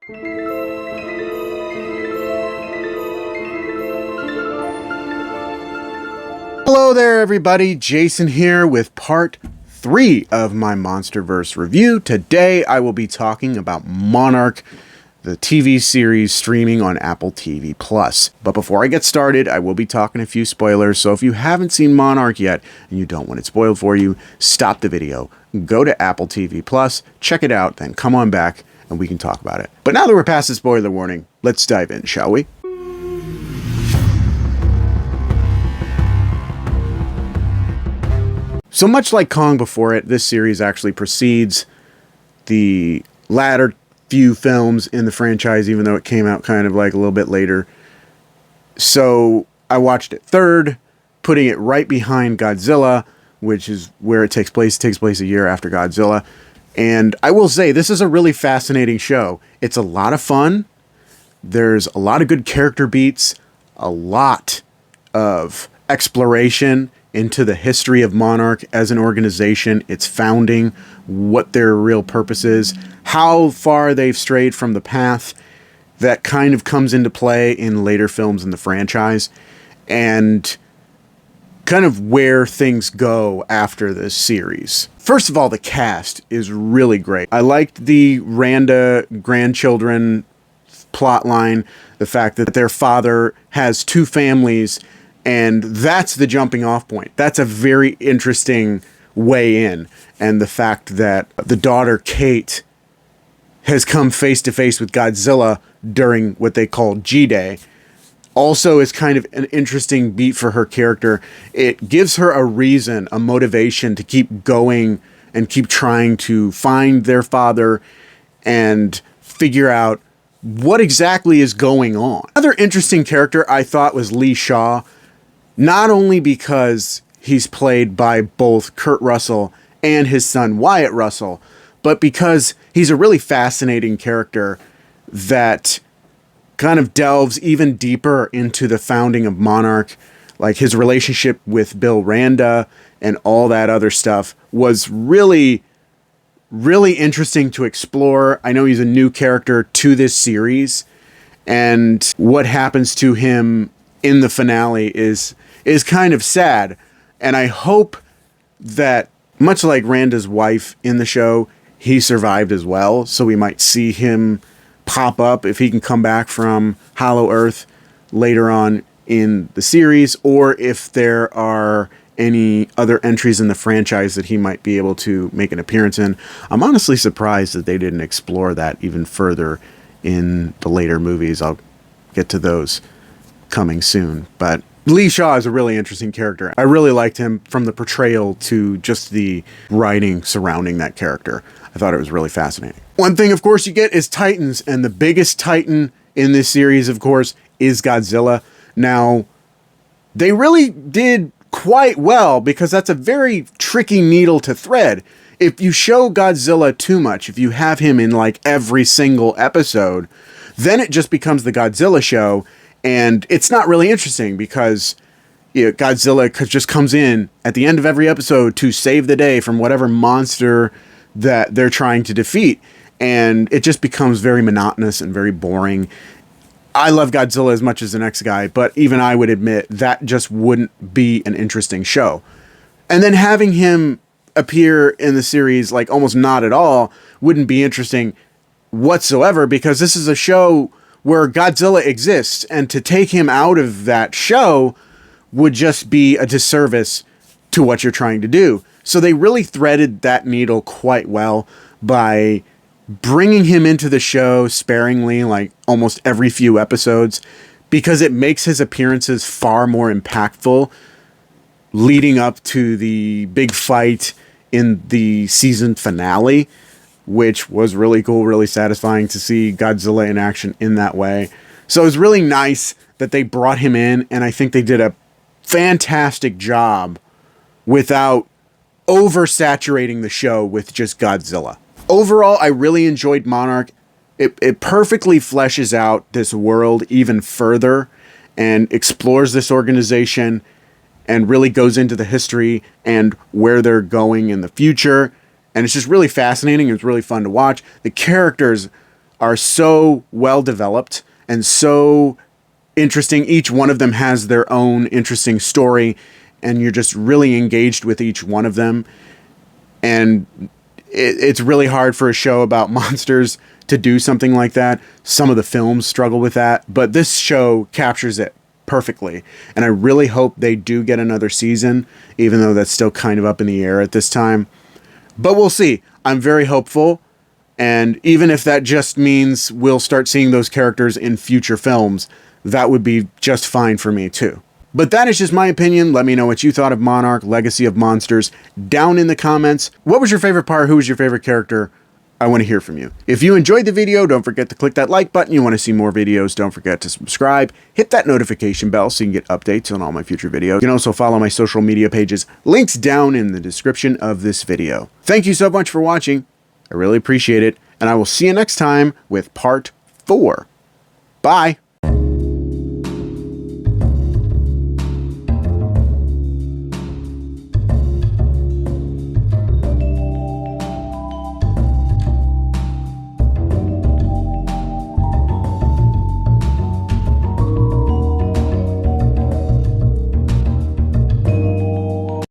Hello there, everybody. Jason here with part 3 of my Monsterverse review. Today, I will be talking about Monarch, the TV series streaming on Apple TV+. But before I get started, I will be talking a few spoilers, so if you haven't seen Monarch yet and you don't want it spoiled for you, stop the video, go to Apple TV+, check it out, then come on back and we can talk about it. But now that we're past the spoiler warning, let's dive in, shall we? So much like Kong before it, this series actually precedes the latter few films in the franchise, even though it came out kind of like a little bit later. So I watched it third, putting it right behind Godzilla, which is where it takes place. It takes place a year after Godzilla. And I will say, this is a really fascinating show. It's a lot of fun. There's a lot of good character beats, a lot of exploration into the history of Monarch as an organization, its founding, what their real purpose is, how far they've strayed from the path that kind of comes into play in later films in the franchise, and kind of where things go after this series. First of all, the cast is really great. I liked the Randa grandchildren plotline, the fact that their father has two families, and that's the jumping off point. That's a very interesting way in. And the fact that the daughter, Kate, has come face to face with Godzilla during what they call G-Day also is kind of an interesting beat for her character. It gives her a reason, a motivation to keep going and keep trying to find their father and figure out what exactly is going on. Another interesting character I thought was Lee Shaw. Not only because he's played by both Kurt Russell and his son Wyatt Russell, but because he's a really fascinating character that kind of delves even deeper into the founding of Monarch, like his relationship with Bill Randa and all that other stuff was really, really interesting to explore. I know he's a new character to this series, and what happens to him in the finale is kind of sad. And I hope that, much like Randa's wife in the show, he survived as well. So we might see him pop up if he can come back from Hollow Earth later on in the series, or if there are any other entries in the franchise that he might be able to make an appearance in. I'm honestly surprised that they didn't explore that even further in the later movies. I'll get to those coming soon. But Lee Shaw is a really interesting character. I really liked him from the portrayal to just the writing surrounding that character. I thought it was really fascinating. One thing, of course, you get is Titans, and the biggest Titan in this series, of course, is Godzilla. Now, they really did quite well because that's a very tricky needle to thread. If you show Godzilla too much, if you have him in like every single episode, then it just becomes the Godzilla show. And it's not really interesting because Godzilla just comes in at the end of every episode to save the day from whatever monster that they're trying to defeat. And it just becomes very monotonous and very boring. I love Godzilla as much as the next guy, but even I would admit that just wouldn't be an interesting show. And then having him appear in the series like almost not at all wouldn't be interesting whatsoever, because this is a show where Godzilla exists, and to take him out of that show would just be a disservice to what you're trying to do. So they really threaded that needle quite well by bringing him into the show sparingly, like almost every few episodes, because it makes his appearances far more impactful leading up to the big fight in the season finale, which was really cool, really satisfying to see Godzilla in action in that way. So it was really nice that they brought him in, and I think they did a fantastic job without oversaturating the show with just Godzilla. Overall, I really enjoyed Monarch. It perfectly fleshes out this world even further and explores this organization and really goes into the history and where they're going in the future. And it's just really fascinating. It's really fun to watch. The characters are so well developed and so interesting. Each one of them has their own interesting story, and you're just really engaged with each one of them. And it's really hard for a show about monsters to do something like that. Some of the films struggle with that, but this show captures it perfectly. And I really hope they do get another season, even though that's still kind of up in the air at this time. But we'll see. I'm very hopeful. And even if that just means we'll start seeing those characters in future films, that would be just fine for me too. But that is just my opinion. Let me know what you thought of Monarch, Legacy of Monsters, down in the comments. What was your favorite part? Who was your favorite character? I want to hear from you. If you enjoyed the video, don't forget to click that like button. You want to see more videos, don't forget to subscribe. Hit that notification bell so you can get updates on all my future videos. You can also follow my social media pages, links down in the description of this video. Thank you so much for watching. I really appreciate it, and I will see you next time with part 4. Bye.